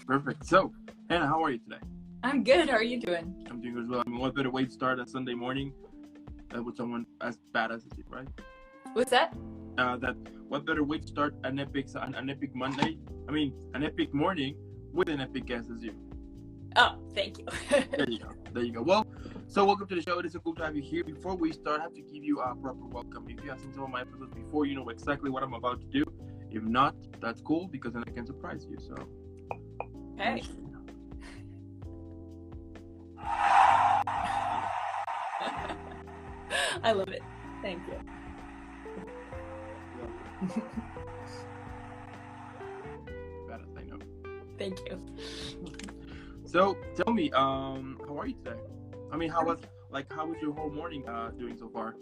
Perfect. So, Hannah, how are you today? I'm good. How are you doing? I'm doing as well. I mean, what better way to start a Sunday morning with someone as badass as you, right? What's that? What better way to start an epic Monday? I mean, an epic morning with an epic guest as you. Oh, thank you. There you go. Well, so welcome to the show. It is so cool to have you here. Before we start, I have to give you a proper welcome. If you have seen some of my episodes before, you know exactly what I'm about to do. If not, that's cool because then I can surprise you. So, Hey. I love it. Thank you. Badass, I know. Thank you. So tell me, how are you today? I mean, how was your whole morning doing so far?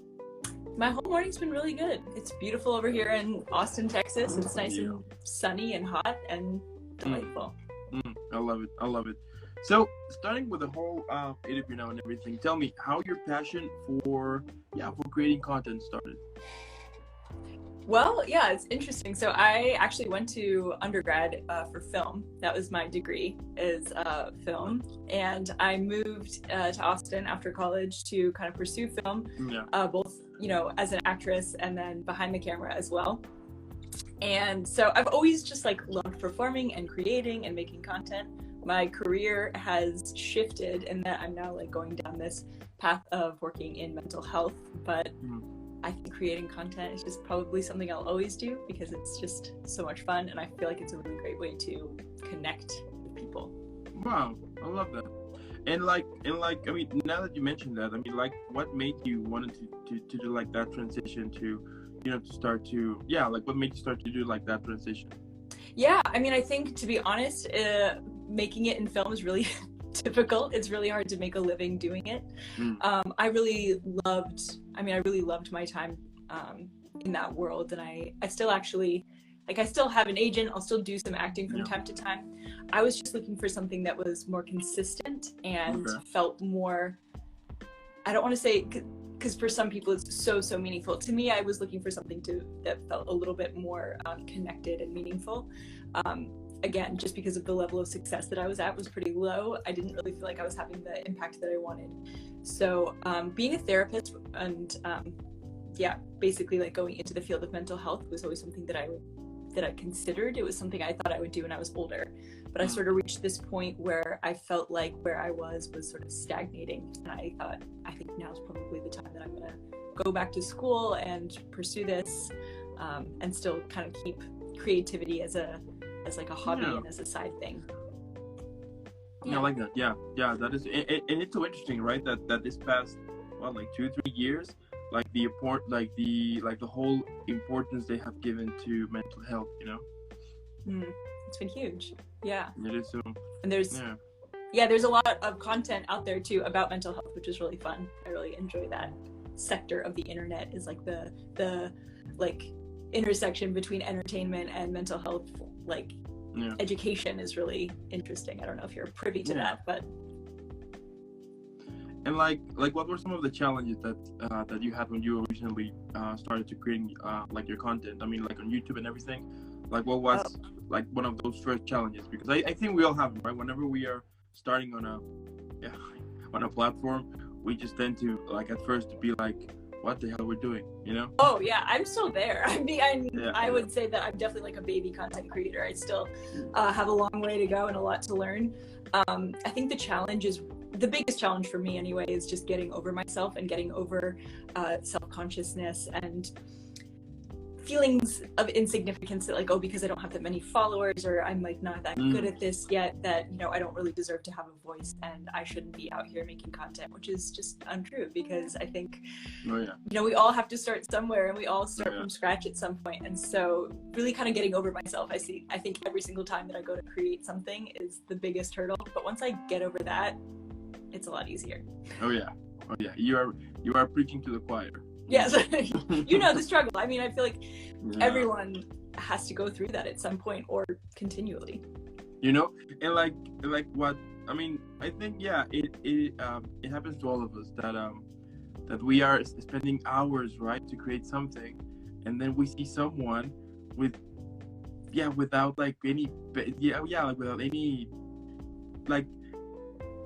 My whole morning's been really good. It's beautiful over here in Austin, Texas. It's nice and sunny and hot and delightful. I love it. So starting with the whole interview now and everything, tell me how your passion for creating content started. Well, yeah, it's interesting. So I actually went to undergrad for film. That was my degree, is film. And I moved to Austin after college to kind of pursue film, both, as an actress and then behind the camera as well. And so I've always just loved performing and creating and making content. My career has shifted in that I'm now going down this path of working in mental health, but I think creating content is just probably something I'll always do because it's just so much fun, and I feel like it's a really great way to connect with people. Wow, I love that. And I mean, now that you mentioned that, I mean, what made you wanted to do that transition to, to start to, what made you start to do that transition? Yeah, I mean, I think, to be honest, making it in film is really difficult. It's really hard to make a living doing it. I really loved my time in that world, and I still actually I still have an agent. I'll still do some acting from time to time. I was just looking for something that was more consistent and felt more, I don't want to say, because for some people it's so meaningful. To me, I was looking for something that felt a little bit more connected and meaningful. Again, just because of the level of success that I was at was pretty low. I didn't really feel like I was having the impact that I wanted. So being a therapist and basically going into the field of mental health was always something that I considered. It was something I thought I would do when I was older. But I sort of reached this point where I felt like where I was sort of stagnating. And I thought, I think now's probably the time that I'm going to go back to school and pursue this and still kind of keep creativity as a hobby and as a side thing. I like that. Yeah, that is, and it's so interesting, right? That this past 2-3 years, the whole importance they have given to mental health, It's been huge. Yeah. It is so. And there's a lot of content out there too about mental health, which is really fun. I really enjoy that sector of the internet, is the intersection between entertainment and mental health. Education is really interesting. I don't know if you're privy to that, but. And what were some of the challenges that you had when you originally started to creating your content? I mean, on YouTube and everything. What was one of those first challenges? Because I think we all have them, right? Whenever we are starting on a platform, we just tend to at first to be what the hell we're doing, Oh yeah, I'm still there. I would say that I'm definitely a baby content creator. I still have a long way to go and a lot to learn. I think the biggest challenge for me anyway is just getting over myself and getting over self-consciousness and feelings of insignificance that because I don't have that many followers, or I'm not that good at this yet, that I don't really deserve to have a voice and I shouldn't be out here making content, which is just untrue, because I think we all have to start somewhere, and we all start from scratch at some point. And so really kind of getting over myself, I think every single time that I go to create something is the biggest hurdle, but once I get over that, it's a lot easier. Oh yeah, you are preaching to the choir. Yes. The struggle. I mean, I feel like everyone has to go through that at some point or continually. And what I mean, I think it happens to all of us that we are spending hours, right, to create something, and then we see someone with yeah, without like any, yeah, like without any, like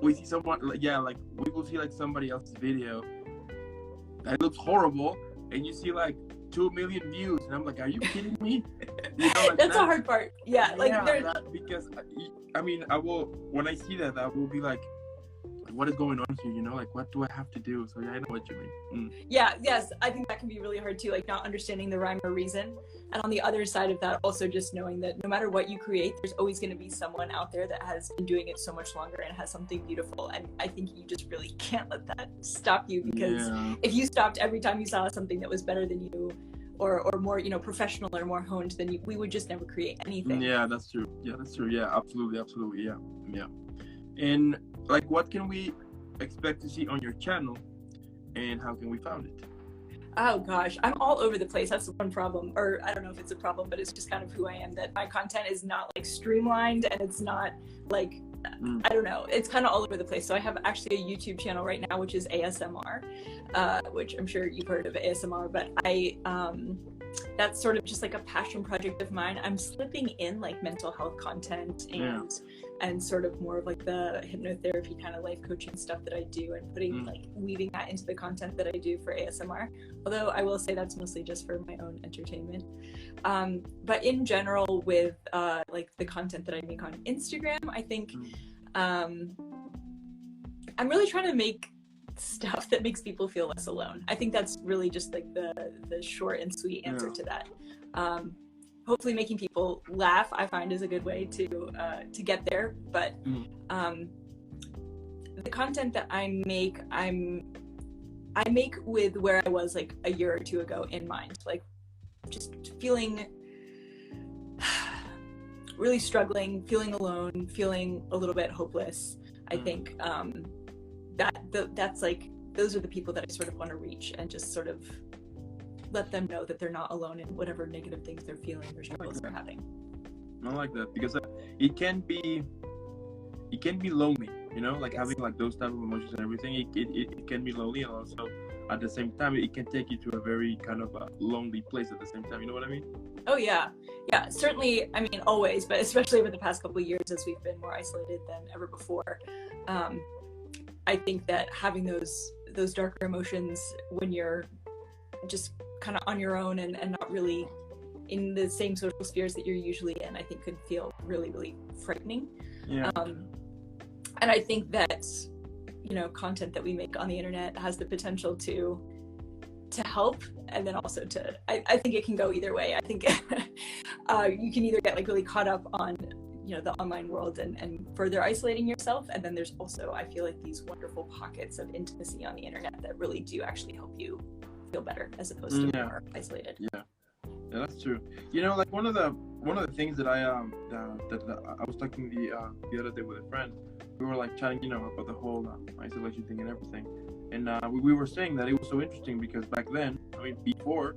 we see someone, like, yeah, like we will see like somebody else's video that looks horrible, and you see like 2 million views, and I'm like, are you kidding me? You know, like That's that, a hard part. Yeah, like yeah, that, because I mean, I will, when I see that, I will be like, what is going on here? You know, like what do I have to do? So yeah, I know what you mean. Yeah, yes, I think that can be really hard too, like not understanding the rhyme or reason. And on the other side of that, also just knowing that no matter what you create, there's always going to be someone out there that has been doing it so much longer and has something beautiful. And I think you just really can't let that stop you, because if you stopped every time you saw something that was better than you, or more, you know, professional or more honed than you, we would just never create anything. Yeah, that's true. Yeah, that's true. Yeah, absolutely. Yeah. And like, what can we expect to see on your channel, and how can we find it? Oh gosh, I'm all over the place. That's one problem, or I don't know if it's a problem, but it's just kind of who I am, that my content is not like streamlined, and it's not like, I don't know, it's kind of all over the place. So I have actually a YouTube channel right now, which is ASMR, which I'm sure you've heard of ASMR, but that's sort of just like a passion project of mine. I'm slipping in like mental health content and sort of more of like the hypnotherapy kind of life coaching stuff that I do, and putting like weaving that into the content that I do for ASMR. Although I will say that's mostly just for my own entertainment. But in general, with like the content that I make on Instagram, I think I'm really trying to make stuff that makes people feel less alone. I think that's really just like the short and sweet answer to that. Hopefully making people laugh, I find, is a good way to get there. But the content that I make with where I was like a year or two ago in mind, like just feeling really struggling, feeling alone, feeling a little bit hopeless. I think that's like, those are the people that I sort of want to reach, and just sort of let them know that they're not alone in whatever negative things they're feeling or struggles they're having. I like that, because it can be lonely, you know, like having like those type of emotions and everything. It can be lonely, and also at the same time it can take you to a very kind of a lonely place at the same time. You know what I mean? Oh yeah, certainly. I mean, always, but especially over the past couple of years, as we've been more isolated than ever before. I think that having those darker emotions when you're just kind of on your own and not really in the same social spheres that you're usually in, I think could feel really, really frightening. Yeah. And I think that, you know, content that we make on the internet has the potential to help, and then also to, I think it can go either way. I think you can either get like really caught up on, you know, the online world and further isolating yourself, and then there's also, I feel like, these wonderful pockets of intimacy on the internet that really do actually help you feel better, as opposed to more isolated. Yeah, that's true. You know, like one of the things that I was talking the other day with a friend. We were like chatting, you know, about the whole isolation thing and everything, and we were saying that it was so interesting because back then, I mean, before,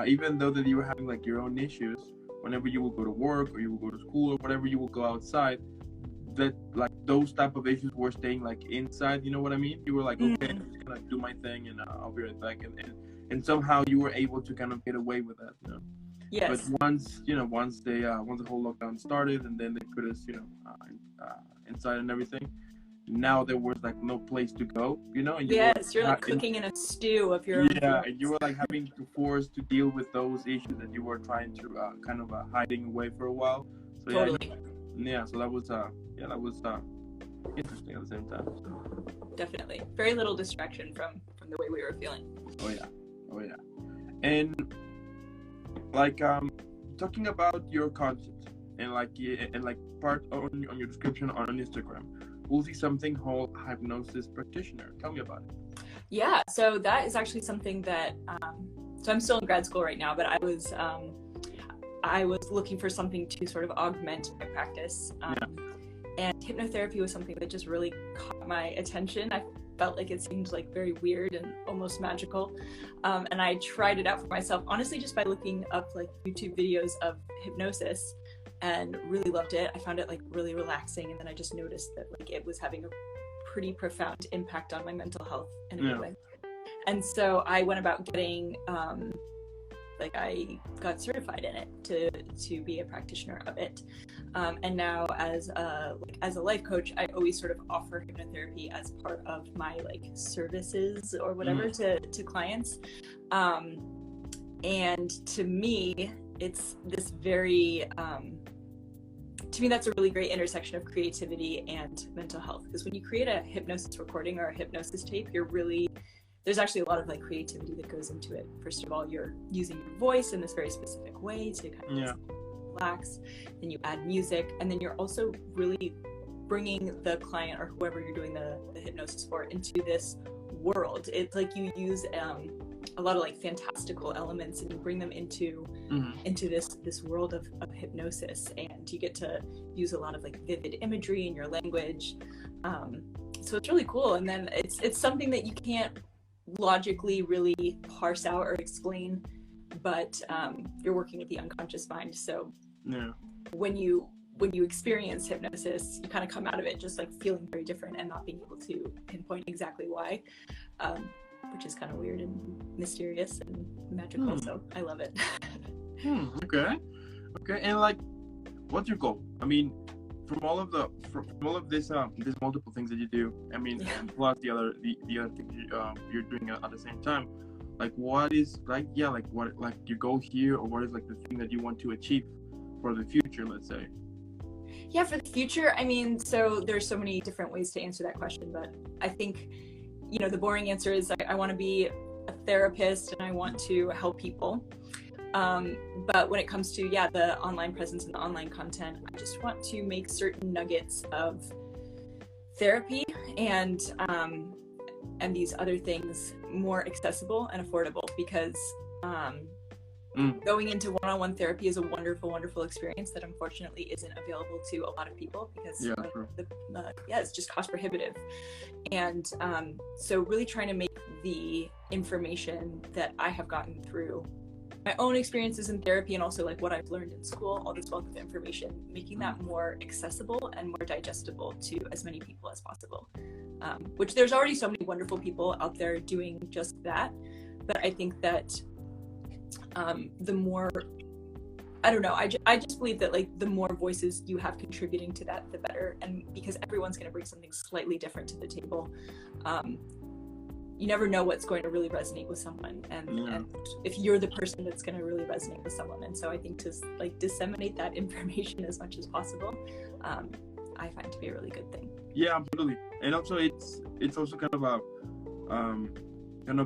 even though that you were having like your own issues, whenever you will go to work or you will go to school or whatever, you will go outside, that like those type of issues were staying like inside. You know what I mean? You were like, okay, I'm just gonna do my thing, and I'll be right back, and somehow you were able to kind of get away with that, you know. Yes. But once the whole lockdown started, and then they put us, you know, inside and everything, now there was like no place to go, you know. And you're like cooking in a stew of your own food. And you were like having to force to deal with those issues that you were trying to kind of hiding away for a while. So totally. So that was interesting at the same time. So. Definitely, very little distraction from the way we were feeling. Oh yeah, and like talking about your content and like part on your description on Instagram, we'll see something called Hypnosis Practitioner. Tell me about it. Yeah, so that is actually something that so I'm still in grad school right now, but I was looking for something to sort of augment my practice, and hypnotherapy was something that just really caught my attention. I felt like it seemed like very weird and almost magical, and I tried it out for myself, honestly, just by looking up like YouTube videos of hypnosis, and really loved it. I found it like really relaxing, and then I just noticed that like it was having a pretty profound impact on my mental health in a good way. And so I went about getting Like I got certified in it to be a practitioner of it. And now as a life coach, I always sort of offer hypnotherapy as part of my like services or whatever to clients. And to me, it's this very, to me, that's a really great intersection of creativity and mental health. Because when you create a hypnosis recording or a hypnosis tape, there's actually a lot of like creativity that goes into it. First of all, you're using your voice in this very specific way to kind of relax. Then you add music, and then you're also really bringing the client or whoever you're doing the hypnosis for into this world. It's like you use a lot of like fantastical elements, and you bring them into this world of hypnosis, and you get to use a lot of like vivid imagery in your language. So it's really cool. And then it's something that you can't logically really parse out or explain, but you're working with the unconscious mind. So when you experience hypnosis, you kind of come out of it just like feeling very different and not being able to pinpoint exactly why, which is kind of weird and mysterious and magical. So I love it. Okay. And like, what's your goal? I mean, from all of this multiple things that you do, I mean, and plus the other things you're doing at the same time, like what is like what like your goal here, or what is like the thing that you want to achieve for the future, let's say? Yeah, for the future, I mean, so there's so many different ways to answer that question, but I think, you know, the boring answer is I want to be a therapist and I want to help people. But when it comes to, the online presence and the online content, I just want to make certain nuggets of therapy and these other things more accessible and affordable, because going into one-on-one therapy is a wonderful, wonderful experience that unfortunately isn't available to a lot of people because it's just cost prohibitive. And so really trying to make the information that I have gotten through my own experiences in therapy and also like what I've learned in school, all this wealth of information, making that more accessible and more digestible to as many people as possible. Which there's already so many wonderful people out there doing just that. But I think that the more, I don't know, I just believe that like the more voices you have contributing to that, the better. And because everyone's going to bring something slightly different to the table, you never know what's going to really resonate with someone, and if you're the person that's going to really resonate with someone. And so I think to like disseminate that information as much as possible, I find to be a really good thing. Yeah, absolutely. And also it's also kind of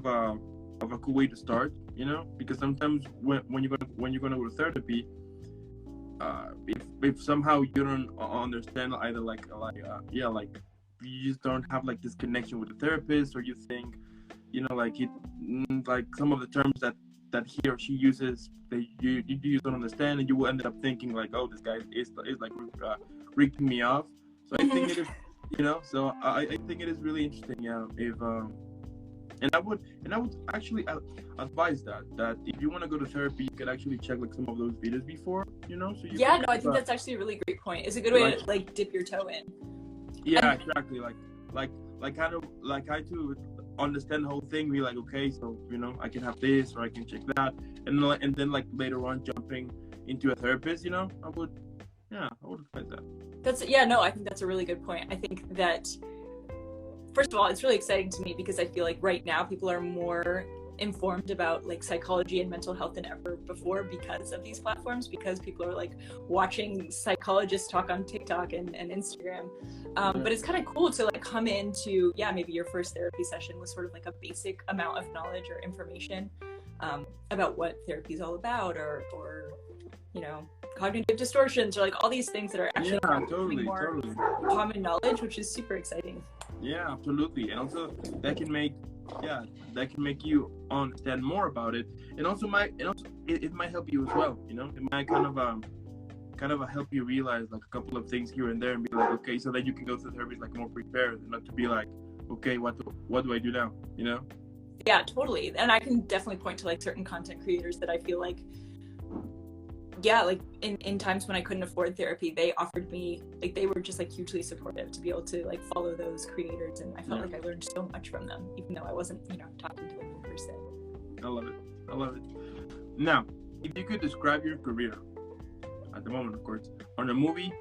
a cool way to start, you know, because sometimes when you're gonna go to therapy, if somehow you don't understand either like you just don't have like this connection with the therapist, or you think, you know, like some of the terms that he or she uses that you don't understand, and you will end up thinking like, oh, this guy is like ripping me off. So I think it is, you know, so I think it is really interesting, if and I would actually advise that if you want to go to therapy, you can actually check like some of those videos before, you know. So I think that's actually a really great point. It's a good way to like dip your toe in. Yeah, exactly. Like kind of like I to understand the whole thing. Be like, okay, so you know, I can have this or I can check that, and then like later on jumping into a therapist. You know, I would advise that. I think that's a really good point. I think that first of all, it's really exciting to me because I feel like right now people are more informed about like psychology and mental health than ever before because of these platforms, because people are like watching psychologists talk on TikTok and Instagram. But it's kind of cool to like come into maybe your first therapy session with sort of like a basic amount of knowledge or information about what therapy is all about, or you know, cognitive distortions, or like all these things that are actually totally common knowledge, which is super exciting. Yeah, absolutely. And also that can make you understand more about it, and also it might help you as well, you know. It might kind of help you realize like a couple of things here and there, and be like, okay, so that you can go to therapy like more prepared, and not to be like, okay, what do I do now, you know? Yeah, totally. And I can definitely point to like certain content creators that I feel like like in times when I couldn't afford therapy, they offered me, like, they were just like hugely supportive to be able to like follow those creators, and I felt like I learned so much from them, even though I wasn't, you know, talking to them in person. I love it. Now, if you could describe your career at the moment, of course, on a movie,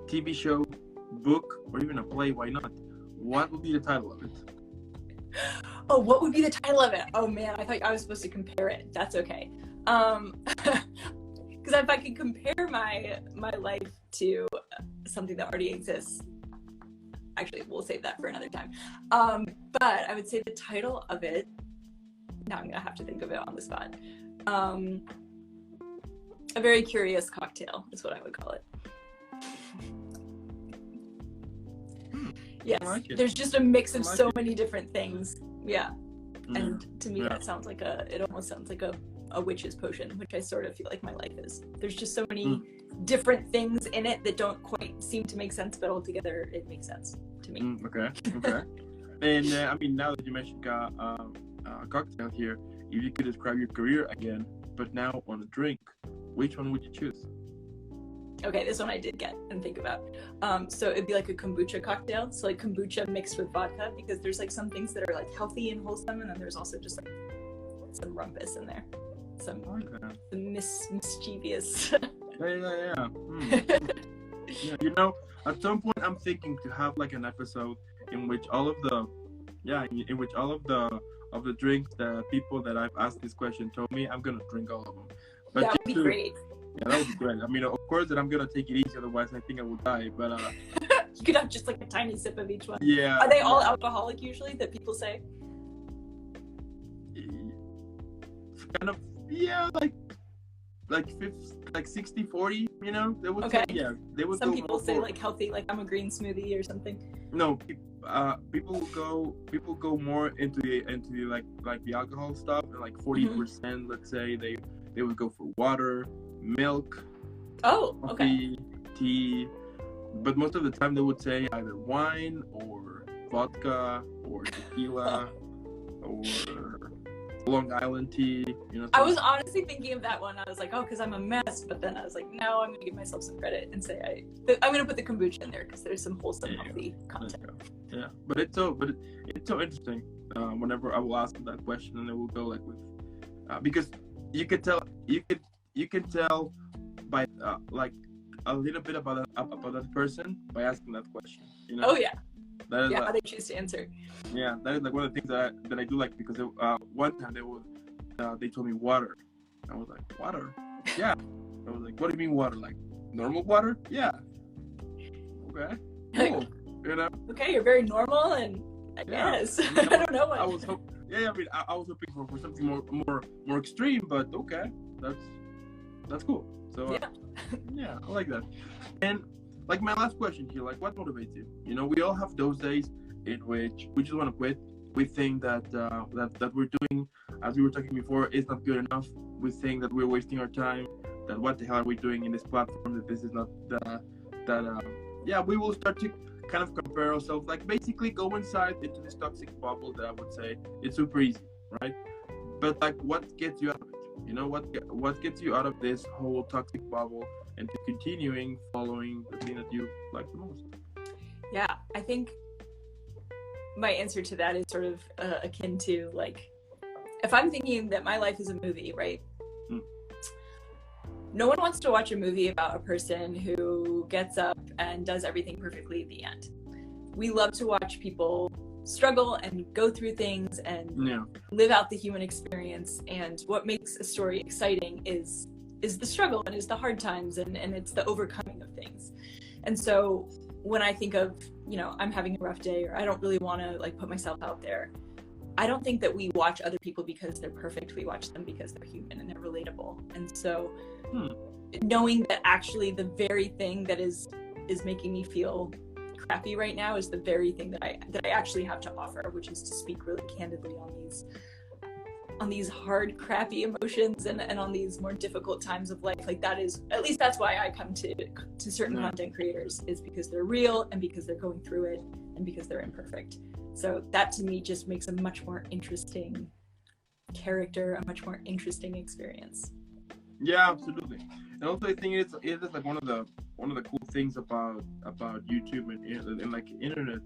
TV show, book, or even a play, why not? What would be the title of it? Oh, what would be the title of it? Oh man, I thought I was supposed to compare it. That's okay. Because if I could compare my life to something that already exists, actually, we'll save that for another time. But I would say the title of it. Now I'm gonna have to think of it on the spot. A very curious cocktail is what I would call it. Yes, like there's just a mix of so many different things. Yeah, and to me that sounds like it almost sounds like a witch's potion, which I sort of feel like my life is. There's just so many different things in it that don't quite seem to make sense, but altogether it makes sense to me. Okay. And I mean, now that you mentioned cocktail here, if you could describe your career again, but now on a drink, which one would you choose? Okay, this one I did get and think about. So it'd be like a kombucha cocktail. So like kombucha mixed with vodka, because there's like some things that are like healthy and wholesome, and then there's also just like some rumpus in there. Some mischievous. Yeah. Yeah, you know, at some point I'm thinking to have like an episode in which all of the drinks that people that I've asked this question told me, I'm gonna drink all of them. But that would be great. Yeah, that would be great. I mean, of course that I'm gonna take it easy, otherwise I think I will die. But you could have just like a tiny sip of each one. Yeah. Are they all alcoholic usually that people say? Kind of, yeah, like 60-40, you know? They would say, yeah. They would. Some people say like healthy, like I'm a green smoothie or something. No, people go more into the alcohol stuff, and like 40%, let's say they would go for water, milk, coffee, tea, but most of the time they would say either wine or vodka or tequila or Long Island tea, you know. I was honestly thinking of that one. I was like, oh, because I'm a mess, but then I was like, no, I'm gonna give myself some credit and say I'm gonna put the kombucha in there because there's some wholesome, healthy content. Yeah, but it's so interesting. Whenever I will ask them that question, and they will go like with because you can tell by like a little bit about that person by asking that question. You know? Oh yeah. That is how they choose to answer. Yeah, that is like one of the things that I do like, because one time they told me water. I was like, water? Yeah. I was like, what do you mean water? Like normal water? Yeah. Okay. Cool. You know? Okay, you're very normal, and I guess I don't know what. I was hoping for something more extreme, but okay, that's cool. So yeah, I like that. And like my last question here, like what motivates you? You know, we all have those days in which we just want to quit. We think that that we're doing, as we were talking before, is not good enough. We think that we're wasting our time. That what the hell are we doing in this platform? That this is not we will start to kind of compare ourselves. Like basically go inside into this toxic bubble that I would say it's super easy, right? But like, what gets you out of it? You know, what gets you out of this whole toxic bubble and to continuing following the thing that you like the most? Yeah, I think my answer to that is sort of akin to like, if I'm thinking that my life is a movie, right? No one wants to watch a movie about a person who gets up and does everything perfectly at the end. We love to watch people struggle and go through things and live out the human experience. And what makes a story exciting is the struggle, and is the hard times, and it's the overcoming of things. And so when I think of, you know, I'm having a rough day, or I don't really want to like put myself out there, I don't think that we watch other people because they're perfect. We watch them because they're human and they're relatable. And so knowing that actually the very thing that is making me feel crappy right now is the very thing that I actually have to offer, which is to speak really candidly on these hard, crappy emotions and on these more difficult times of life. Like that is, at least that's why I come to certain content creators, is because they're real and because they're going through it and because they're imperfect. So that to me just makes a much more interesting character, a much more interesting experience. Yeah, absolutely. And also I think it is like one of the cool things about YouTube and like internet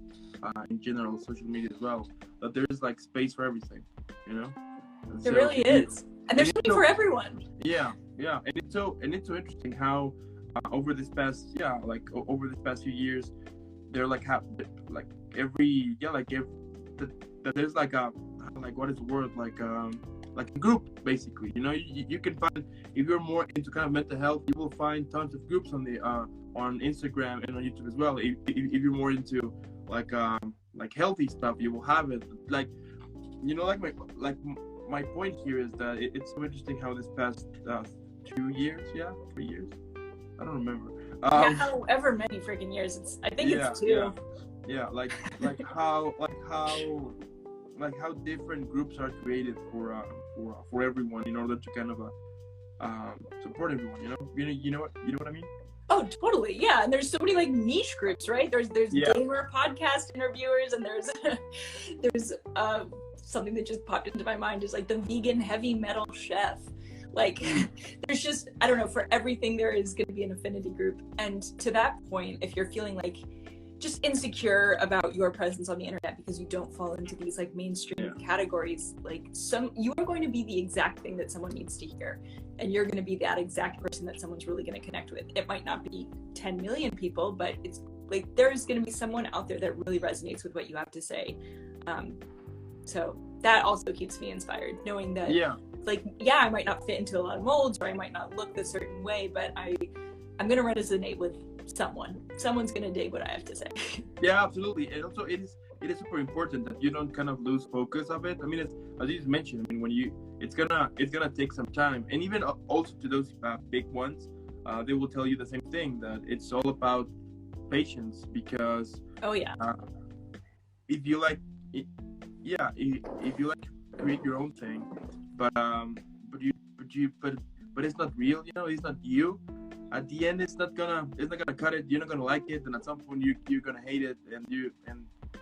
in general, social media as well, that there is like space for everything, you know? It really is. And there's something for everyone. Yeah, and it's so interesting how over this past few years, they're like there's like a what is the word like a group basically. You know, you can find, if you're more into kind of mental health, you will find tons of groups on the on Instagram and on YouTube as well. If you're more into like healthy stuff, you will have it. Like, you know, my point here is that it's so interesting how this past 3 years, I don't remember. However many freaking years, I think it's 2. Like how different groups are created for everyone in order to kind of support everyone. You know what I mean? Oh, totally. Yeah. And there's so many like niche groups, right? There's gamer podcast interviewers, and there's something that just popped into my mind is like the vegan heavy metal chef. Like there's just, I don't know, for everything there is going to be an affinity group. And to that point, if you're feeling like just insecure about your presence on the internet because you don't fall into these like mainstream categories, like you are going to be the exact thing that someone needs to hear, and you're going to be that exact person that someone's really going to connect with. It might not be 10 million people, but it's like there's going to be someone out there that really resonates with what you have to say. So that also keeps me inspired, knowing that I might not fit into a lot of molds, or I might not look a certain way, but I'm going to resonate with someone's gonna dig what I have to say. Yeah, absolutely. And also it is super important that you don't kind of lose focus of it. I mean, as you mentioned, I mean, it's gonna take some time, and even also to those big ones, they will tell you the same thing, that it's all about patience, because if you like create your own thing, but it's not real, you know, it's not you. At the end, it's not gonna cut it. You're not gonna like it, and at some point you're gonna hate it, and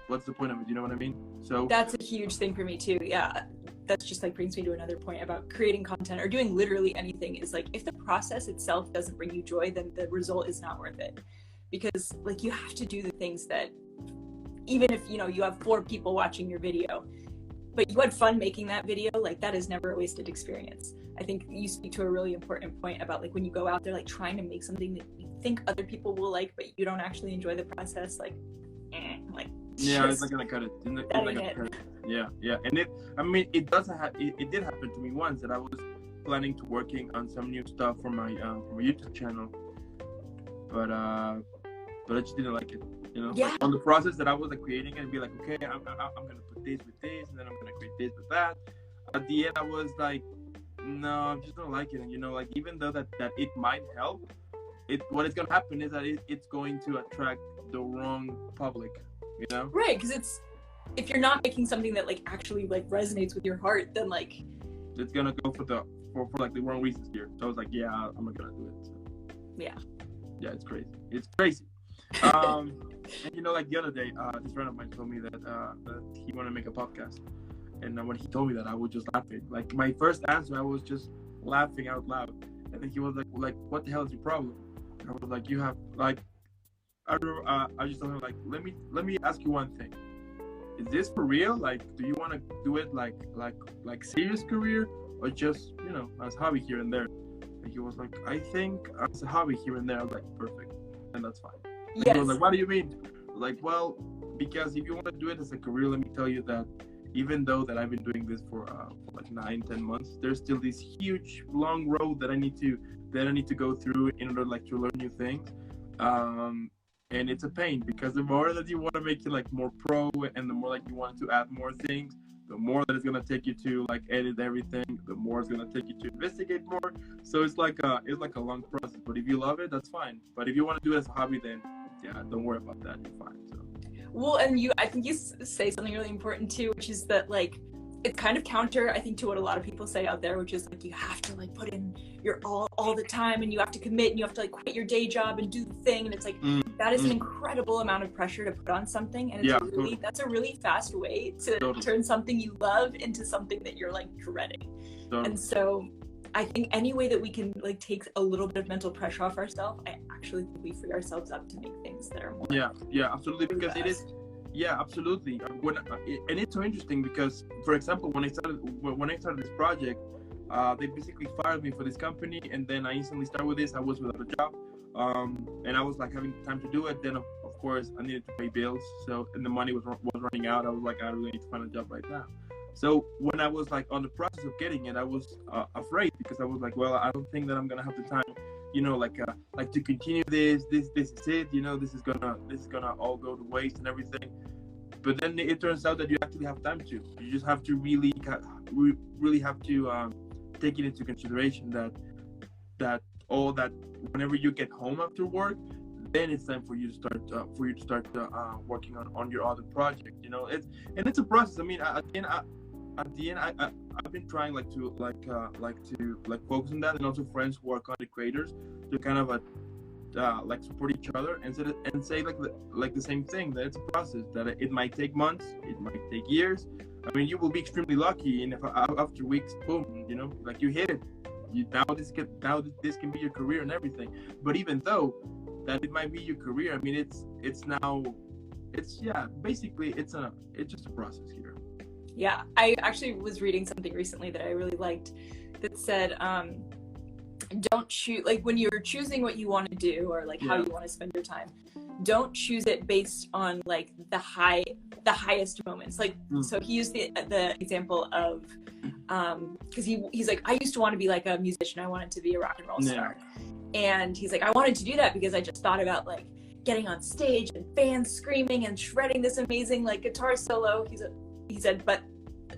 what's the point of it? You know what I mean? So that's a huge thing for me too. Yeah, that's just like brings me to another point about creating content or doing literally anything. Is like, if the process itself doesn't bring you joy, then the result is not worth it. Because like, you have to do the things that, even if you have 4 people watching your video, but you had fun making that video, like that is never a wasted experience. I think you speak to a really important point about like when you go out there like trying to make something that you think other people will like, but you don't actually enjoy the process, it's not gonna cut it. Yeah. And it did happen to me once, that I was planning to working on some new stuff for my YouTube channel, but I just didn't like it. You know, like on the process that I was like creating, and be like, okay, I'm gonna put this with this, and then I'm gonna create this with that. At the end, I was like, no, I'm just don't like it. And like, even though that it might help, what is gonna happen is that it's going to attract the wrong public. You know, right? Because if you're not making something that like actually like resonates with your heart, then like it's gonna go for like the wrong reasons here. So I was like, yeah, I'm not gonna do it. So. Yeah, it's crazy. And like the other day, this friend of mine told me that he wanted to make a podcast, and when he told me that, I was just laughing. Like, my first answer, I was just laughing out loud, and then he was like, what the hell is your problem? And I was like, you have like, I just told him like, let me ask you one thing. Is this for real? Like, do you want to do it like serious career, or just as hobby here and there? And he was like, I think as a hobby here and there. I was like, perfect, and that's fine. Yes. He was like, what do you mean? Like, well, because if you want to do it as a career, let me tell you that even though that I've been doing this for like 9-10 months, there's still this huge long road that I need to go through in order like to learn new things. And it's a pain, because the more that you want to make it like more pro, and the more like you want to add more things, the more that it's gonna take you to like edit everything, the more it's gonna take you to investigate more. So it's like a long process. But if you love it, that's fine. But if you want to do it as a hobby, then don't worry about that. You're fine. So. Well, and I think you say something really important too, which is that like, it's kind of counter, I think, to what a lot of people say out there, which is like, you have to like put in your all the time, and you have to commit, and you have to like quit your day job and do the thing. And it's like, that is an incredible amount of pressure to put on something. And it's that's a really fast way to turn something you love into something that you're like dreading. And so I think any way that we can like take a little bit of mental pressure off ourselves, I actually think we free ourselves up to make things that are more. Yeah, absolutely. Because it is. Yeah, absolutely. And it's so interesting because, for example, when I started this project, they basically fired me for this company, and then I instantly started with this. I was without a job, and I was like having time to do it. Then of course I needed to pay bills, so and the money was running out. I was like, I really need to find a job right now. So when I was like on the process of getting it, I was afraid, because I was like, well, I don't think that I'm gonna have the time, like to continue this is it, this is gonna all go to waste and everything. But then it turns out that you actually have time to. You just have to really have to take it into consideration that all that whenever you get home after work, then it's time for you to start working on your other project. It's a process. I mean, at the end, I've been trying to focus on that, and also friends who are content creators to kind of support each other and say the same thing, that it's a process, that it might take months, it might take years. I mean, you will be extremely lucky, and if after weeks, boom, you hit it. Now this can be your career and everything. But even though that it might be your career, I mean, it's just a process here. Yeah, I actually was reading something recently that I really liked that said, don't choose, like when you're choosing what you want to do or how you want to spend your time, don't choose it based on like the highest moments. So he used the example of, because he's like, I used to want to be like a musician. I wanted to be a rock and roll star. And he's like, I wanted to do that because I just thought about like getting on stage and fans screaming and shredding this amazing like guitar solo. He said, but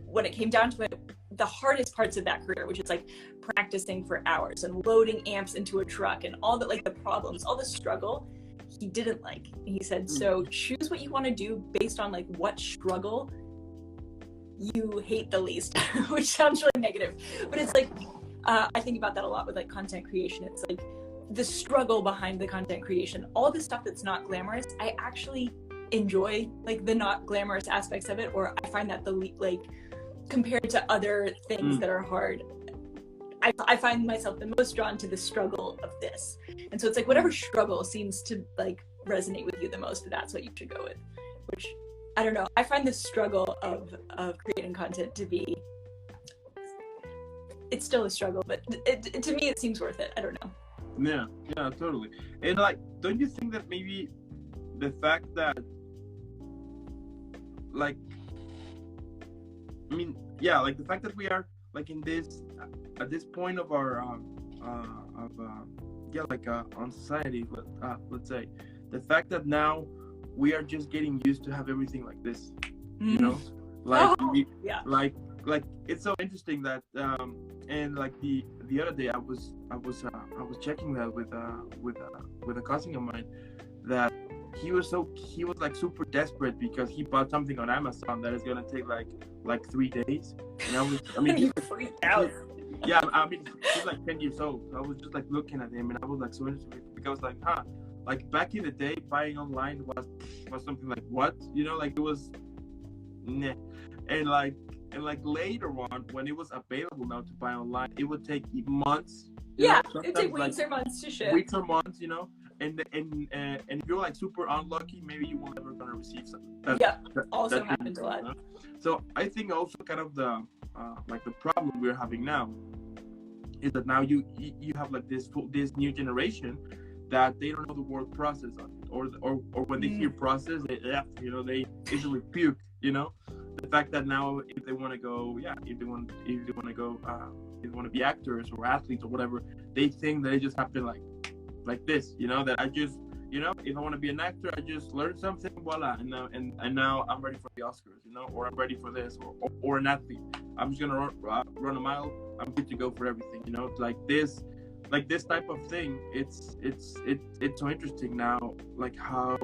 when it came down to it, the hardest parts of that career, which is like practicing for hours and loading amps into a truck and all the problems, all the struggle, he didn't like. He said, so choose what you want to do based on like what struggle you hate the least, which sounds really negative, but it's like, I think about that a lot with like content creation. It's like the struggle behind the content creation, all the stuff that's not glamorous, I actually enjoy like the not glamorous aspects of it, or I find that compared to other things that are hard, I find myself the most drawn to the struggle of this. And so it's like whatever struggle seems to like resonate with you the most, that's what you should go with. Which, I don't know, I find the struggle of creating content to be, it's still a struggle, but to me it seems worth it. I don't know. Yeah, totally. And like, don't you think that maybe the fact that the fact that we are like in this at this point of our on society, let's say, the fact that now we are just getting used to have everything like this, like it's so interesting that and like the other day I was checking that with a cousin of mine, that he was like super desperate because he bought something on Amazon that is gonna take like 3 days, and he freaked out. Yeah, I mean, he's like 10 years old. So I was just like looking at him, and I was like so interested, because like, like back in the day, buying online was something like, what, like it was, nah. And like later on, when it was available now to buy online, it would take months. It'd take weeks or months to ship. Weeks or months, and if you're like super unlucky, maybe you won't ever gonna receive something. That also happens a lot. So I think also kind of the the problem we're having now is that now you have like this new generation that they don't know the word process, or when they hear process, they easily puke. The fact that now if they want to go, if they want to be actors or athletes or whatever, they think that it just happened like this, that I just, if I want to be an actor, I just learn something, voila, and now I'm ready for the Oscars, or I'm ready for this, or an athlete, I'm just gonna run a mile, I'm good to go for everything, like this type of thing. It's so interesting now, how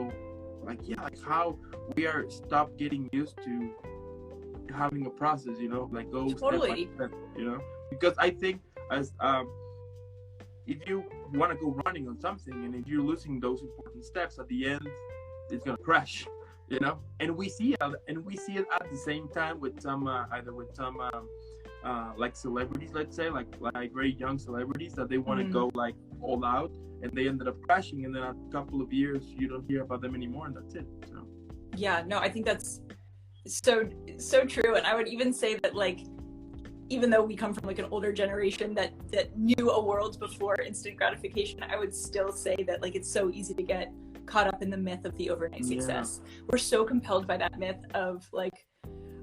we are stopped getting used to having a process, go totally. step by step, because I think as if you want to go running on something, and if you're losing those important steps at the end, it's gonna crash, and we see it at the same time with some like celebrities, let's say, like very young celebrities, that they want to go like all out, and they ended up crashing, and then a couple of years you don't hear about them anymore, and that's it. So I think that's so true. And I would even say that like even though we come from like an older generation that knew a world before instant gratification, I would still say that like it's so easy to get caught up in the myth of the overnight success. We're so compelled by that myth of like,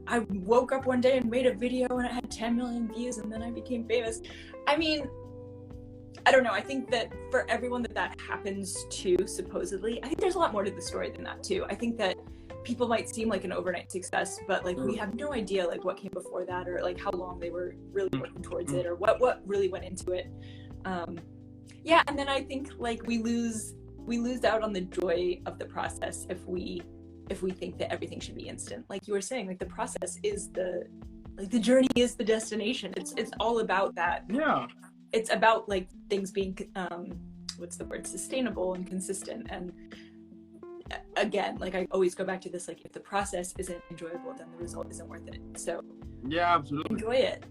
I woke up one day and made a video and it had 10 million views and then I became famous. I mean, I don't know. I think that for everyone that happens to, supposedly, I think there's a lot more to the story than that too. I think that people might seem like an overnight success, but like we have no idea like what came before that, or like how long they were really working towards it, or what really went into it. Yeah, and then I think like we lose out on the joy of the process if we think that everything should be instant. Like you were saying, like the process is the journey is the destination. It's all about that. Yeah. It's about like things being sustainable and consistent. And again, like I always go back to this, like if the process isn't enjoyable, then the result isn't worth it. So yeah, absolutely, enjoy it.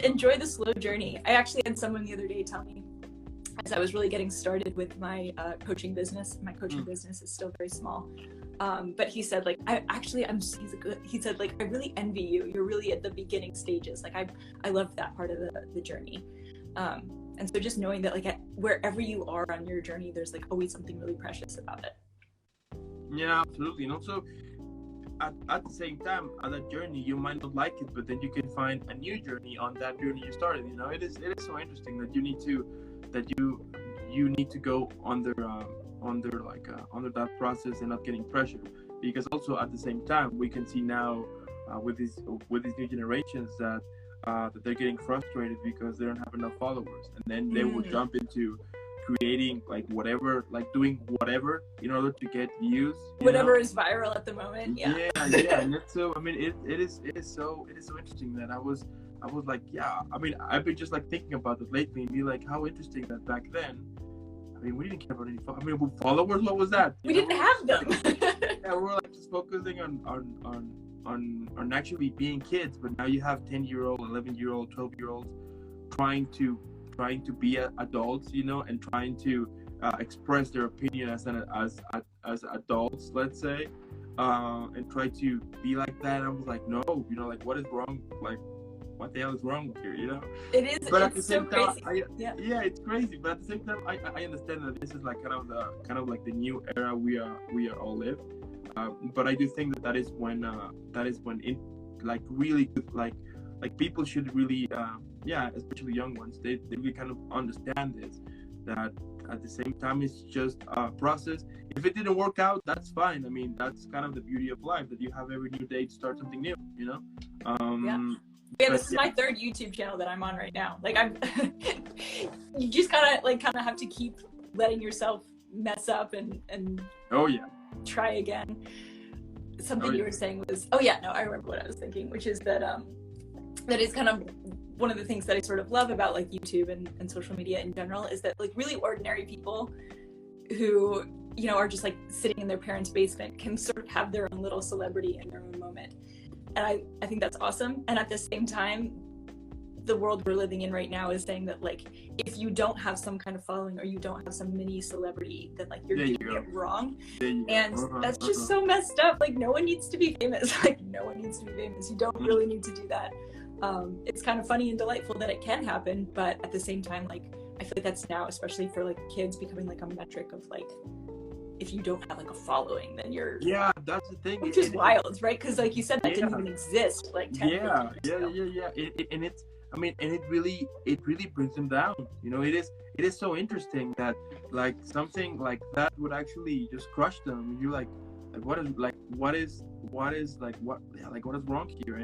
Enjoy the slow journey. I actually had someone the other day tell me, as I was really getting started with my coaching business. My coaching business is still very small, but he said like he said like I really envy you. You're really at the beginning stages. Like I love that part of the journey. And so just knowing that like wherever you are on your journey, there's like always something really precious about it. Yeah, absolutely. And also at the same time, on that journey, you might not like it, but then you can find a new journey on that journey you started. You know, it is so interesting that you need to go under that process and not getting pressured, because also at the same time we can see now with these new generations that they're getting frustrated because they don't have enough followers, and then they will jump into creating like whatever, like doing whatever in order to get views. Whatever is viral at the moment. Yeah. And that's so. I mean, it is so interesting that I was like, yeah. I mean, I've been just like thinking about it lately and be like, how interesting that back then. I mean, we didn't care about any. Followers. What was that? We didn't have them. Yeah, we were like just focusing on actually being kids, but now you have 10-year-old, 11-year-old, 12-year-olds trying to be adults, you know, and trying to express their opinion as adults, let's say, and try to be like that. And I was like, no, you know, like what is wrong? Like, what the hell is wrong here? You know? It is. But at the same time, crazy. It's crazy. But at the same time, I understand that this is like kind of like the new era we are all live. But I do think that is when it like really good, like people should really especially young ones, they really kind of understand this, that at the same time it's just a process. If it didn't work out, that's fine. I mean, that's kind of the beauty of life, that you have every new day to start something new, you know. This is my third YouTube channel that I'm on right now. Like you just kind of have to keep letting yourself mess up and try again. Something you were saying was, I remember what I was thinking, which is that that is kind of one of the things that I sort of love about like YouTube and social media in general, is that like really ordinary people who, you know, are just like sitting in their parents' basement can sort of have their own little celebrity in their own moment. And I think that's awesome. And at the same time, the world we're living in right now is saying that like if you don't have some kind of following or you don't have some mini celebrity, then like you're doing it wrong. And that's just so messed up. Like no one needs to be famous. Like no one needs to be famous. You don't really need to do that. It's kind of funny and delightful that it can happen, but at the same time, like I feel like that's now, especially for like kids, becoming like a metric of like, if you don't have like a following, then you're that's the thing, which is wild, right? Because like you said, that didn't even exist like 10 years ago. And it's, I mean, and it really brings them down. You know, it is so interesting that like something like that would actually just crush them. You're like what is wrong here?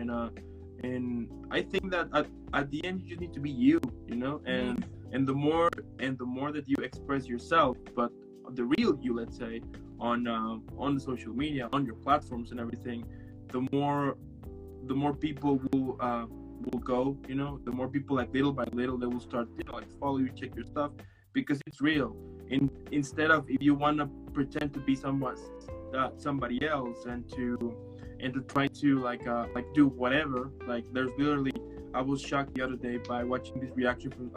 And I think that at the end you just need to be you know, and the more that you express yourself, but the real you, let's say, on the social media, on your platforms and everything, the more people will go, you know, the more people, like little by little, they will start, you know, like follow you, check your stuff, because it's real. And instead of, if you want to pretend to be somebody else and to try to like do whatever, like there's literally, I was shocked the other day by watching this reaction from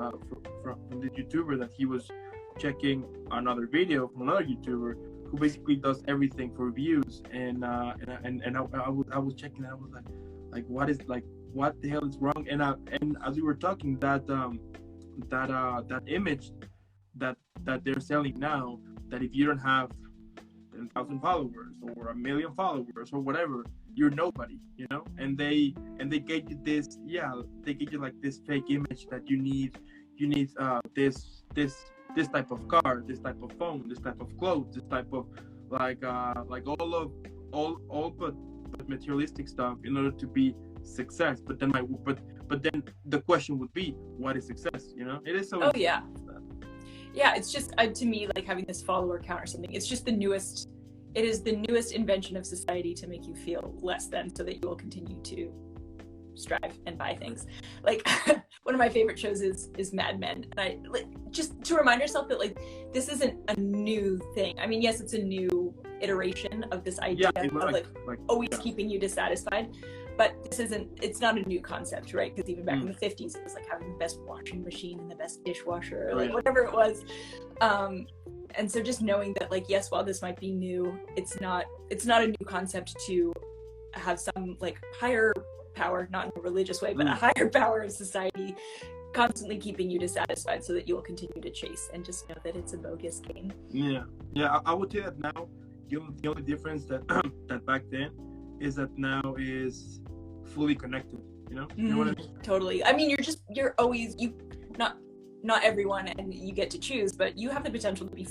this YouTuber, that he was checking another video from another YouTuber who basically does everything for views, and I was checking, and I was like what the hell is wrong? And as we were talking, that image that they're selling now, that if you don't have 10,000 followers or 1,000,000 followers or whatever, you're nobody, and they get you this, they get you like this fake image that you need this type of car, this type of phone, this type of clothes, this type of like all but materialistic stuff in order to be success. But then the question would be, what is success? It is so. Oh yeah. Yeah, it's just to me, like, having this follower count or something, it's just the newest invention of society to make you feel less than, so that you will continue to strive and buy things. Like, one of my favorite shows is Mad Men, and I just to remind yourself that, like, this isn't a new thing. I mean, yes, it's a new iteration of this idea of like always keeping you dissatisfied, but it's not a new concept, right? Because even back in the 50s, it was like having the best washing machine and the best dishwasher, or whatever it was. And so just knowing that, like, yes, while this might be new, it's not a new concept to have some, like, higher power, not in a religious way, but a higher power of society constantly keeping you dissatisfied, so that you will continue to chase, and just know that it's a bogus game. I would say that now the only difference that that back then is that now is fully connected, you know what I mean? Totally. I mean, you're always, not everyone, and you get to choose, but you have the potential to be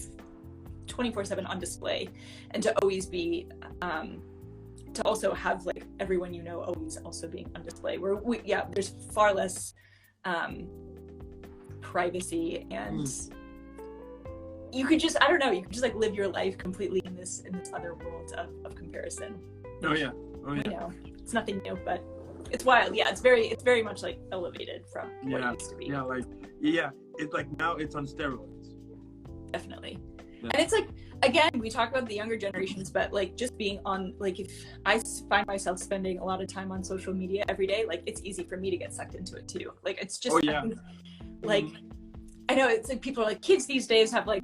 24/7 on display, and to always be to also have, like, everyone always also being on display, where there's far less privacy, and you could just, I don't know, you could just, like, live your life completely in this other world of comparison. Oh yeah. It's nothing new, but it's wild. Yeah, it's very much, like, elevated from what it used to be. It's like now it's on steroids. Definitely. And it's like, again, we talk about the younger generations, but, like, just being on, like, if I find myself spending a lot of time on social media every day, like, it's easy for me to get sucked into it too. Like, it's just, like, I know it's like people are like, kids these days have like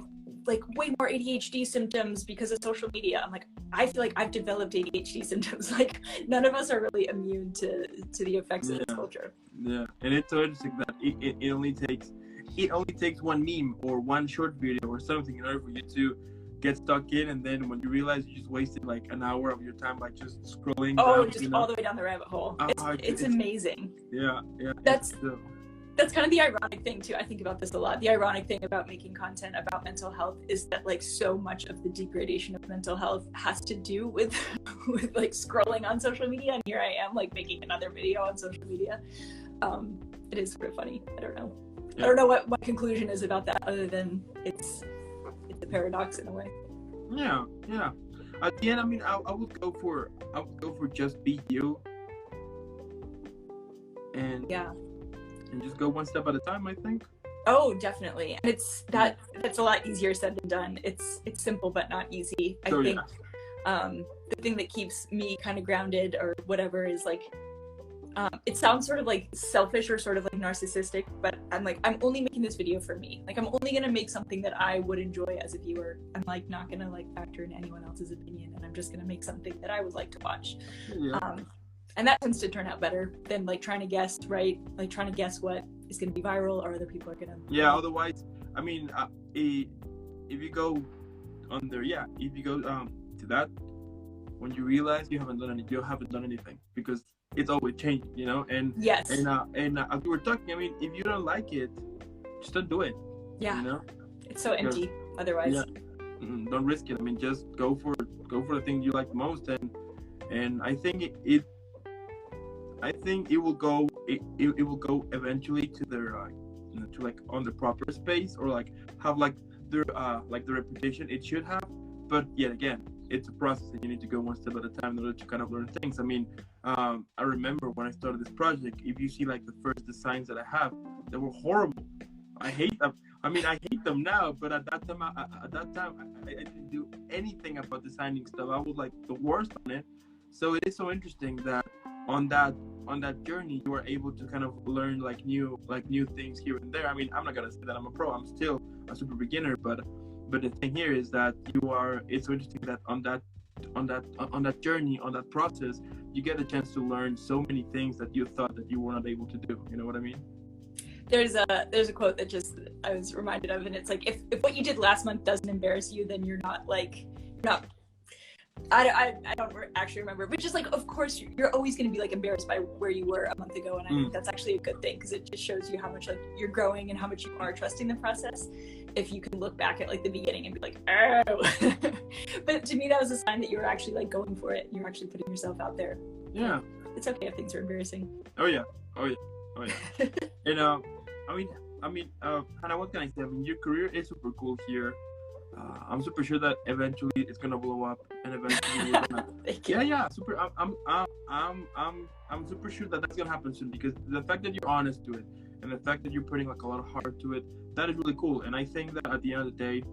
way more ADHD symptoms because of social media. I'm like, I feel like I've developed ADHD symptoms. Like, none of us are really immune to the effects of this culture. Yeah, and it's so interesting that it only takes one meme or one short video or something in order for you to get stuck in, and then when you realize you just wasted like an hour of your time, like, just scrolling. All the way down the rabbit hole. It's amazing. Yeah. That's kind of the ironic thing too. I think about this a lot. The ironic thing about making content about mental health is that, like, so much of the degradation of mental health has to do with like scrolling on social media, and here I am, like, making another video on social media. It is sort of funny. I don't know. I don't know what my conclusion is about that, other than it's a paradox in a way. Yeah. At the end, I mean, I would go for just be you, and just go one step at a time, I think. Oh, definitely. And that's a lot easier said than done. It's simple but not easy. I think the thing that keeps me kind of grounded or whatever is, like, it sounds sort of like selfish or sort of like narcissistic, but I'm like, I'm only making this video for me. Like, I'm only gonna make something that I would enjoy as a viewer. I'm, like, not gonna, like, factor in anyone else's opinion, and I'm just gonna make something that I would like to watch. And that tends to turn out better than, like, trying to guess, right? Like, trying to guess what is going to be viral or other people are going to. Yeah, otherwise, I mean, if you go to that, when you realize you haven't done anything, because it's always changing, and yes. And as we were talking, I mean, if you don't like it, just don't do it. Yeah. It's so empty otherwise. Yeah. Don't risk it. I mean, just go for the thing you like the most, and I think it will go eventually to their to, like, on the proper space, or, like, have, like, their like the reputation it should have. But yet again, it's a process, and you need to go one step at a time in order to kind of learn things. I mean, I remember when I started this project, if you see, like, the first designs that I have, they were horrible. I hate them. I mean, I hate them now, but at that time, I didn't do anything about designing stuff. I was, like, the worst on it. So it is so interesting that on that journey, you are able to kind of learn, like, new things here and there. I mean, I'm not gonna say that I'm a pro. I'm still a super beginner, but the thing here is that it's so interesting that on that journey, on that process, you get a chance to learn so many things that you thought that you were not able to do. You know what I mean? There's a quote that just I was reminded of, and it's like, if what you did last month doesn't embarrass you, then you're not I don't actually remember, but just like, of course you're always going to be like embarrassed by where you were a month ago, and I think that's actually a good thing, because it just shows you how much like you're growing and how much you are trusting the process. If you can look back at like the beginning and be like, oh, but to me that was a sign that you were actually like going for it. You're actually putting yourself out there. Yeah, it's okay if things are embarrassing. Oh yeah. And Hannah, what can I say? I mean, your career is super cool here. I'm super sure that eventually it's gonna blow up, and eventually we're gonna. Thank you. Yeah. Super. I'm super sure that that's gonna happen soon, because the fact that you're honest to it, and the fact that you're putting like a lot of heart to it, that is really cool. And I think that at the end of the day,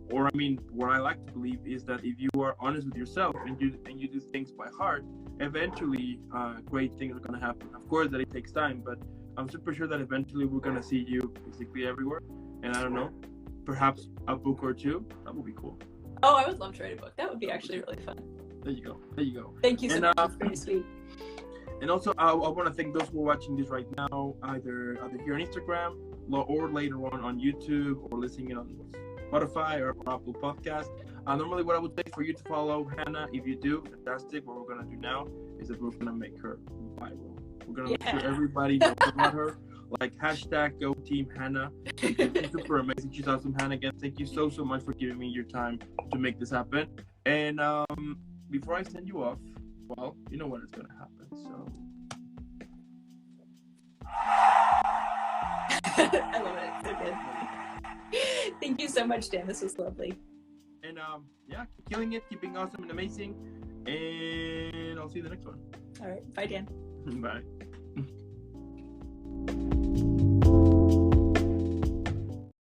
what I like to believe is that if you are honest with yourself and you do things by heart, eventually great things are gonna happen. Of course, that it takes time, but I'm super sure that eventually we're gonna see you basically everywhere. And I don't know, perhaps a book or two. That would be cool. Oh, I would love to write a book. That would be actually really fun. There you go. Thank you so much. It's very sweet. And also, I want to thank those who are watching this right now, either here on Instagram or later on YouTube, or listening on Spotify or Apple Podcast. Normally, what I would say for you to follow Hannah, if you do, fantastic. What we're gonna do now is that we're gonna make her viral. We're gonna make sure everybody knows about her. Like #GoTeamHannah. She's super amazing. She's awesome. Hannah, again, thank you so much for giving me your time to make this happen. And before I send you off, well, you know what is gonna happen. So I love it. So good. Thank you so much, Dan. This was lovely. And keep killing it, keep being awesome and amazing. And I'll see you in the next one. All right. Bye, Dan. Bye.